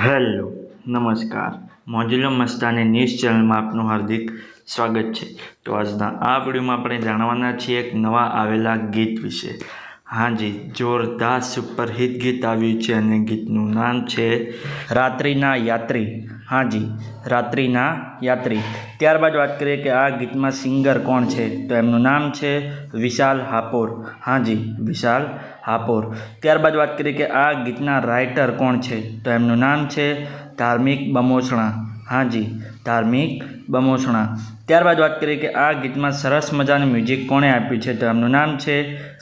Hello નમસ્કાર મોજુલો Mastani news ચેનલમાં આપનું હાર્દિક સ્વાગત છે। તો આજના આ વિડીયોમાં આપણે જાણવાના છીએ એક નવા આવેલા ગીત વિશે। હાજી, જોરદાર સુપરહિટ ગીત આવ્યું છે અને ગીતનું નામ છે રાત્રિના યાત્રી। હાજી, રાત્રિના યાત્રી। ત્યારબાદ વાત કરીએ કે આ ગીતમાં સિંગર કોણ છે, તો એમનું નામ છે વિશાલ હાપોર। હાજી, વિશાલ હાપોર। ત્યારબાદ વાત કરીએ કે આ ગીતના રાઇટર કોણ છે, તો એમનું નામ છે ધાર્મિક બમોસણા। હાજી, ધાર્મિક બમોસણા। ત્યારબાદ વાત કરીએ કે આ ગીતમાં સરસ મજાનું મ્યુઝિક કોણે આપ્યું છે, તો એમનું નામ છે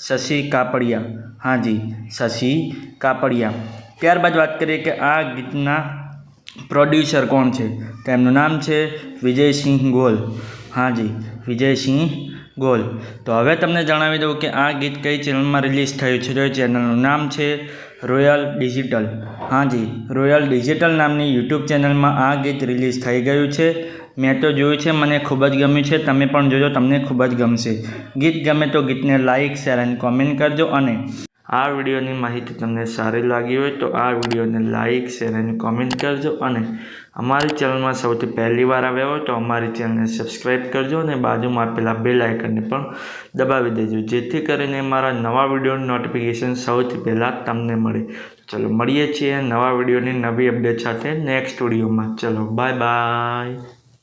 શશી કાપડિયા। હાજી, શશી કાપડિયા। ત્યારબાદ વાત કરીએ કે આ ગીતના પ્રોડ્યુસર કોણ છે, તો એમનું નામ છે વિજયસિંહ ગોલ। હાજી, વિજયસિંહ ગોલ। તો હવે તમને જણાવી દઉં કે આ ગીત કઈ ચેનલમાં રિલીઝ થયું છે, તો એ ચેનલનું નામ છે રોયલ ડિજિટલ। હાજી, રોયલ ડિજિટલ નામની યુટ્યુબ ચેનલમાં આ ગીત રિલીઝ થઈ ગયું છે। મેં તો જોયું છે, મને ખૂબ જ ગમ્યું છે। તમે પણ જોજો, તમને ખૂબ જ ગમશે। ગીત ગમે તો ગીતને લાઇક, શેર અને કોમેન્ટ કરજો। અને આ વિડીયોની માહિતી તમને સારી લાગી હોય તો આ વિડીયોને લાઇક, શેર અને કોમેન્ટ કરજો। અને અમારી ચેનલમાં સૌથી પહેલી વાર આવ્યા હોય તો અમારી ચેનલને સબસ્ક્રાઈબ કરજો અને બાજુમાં આપેલા બેલ આઇકનને પણ દબાવી દેજો, જેથી કરીને મારા નવા વિડીયોની નોટિફિકેશન સૌથી પહેલાં તમને મળે। ચલો મળીએ છીએ નવા વિડીયોની નવી અપડેટ સાથે નેક્સ્ટ વિડીયોમાં। ચલો બાય બાય।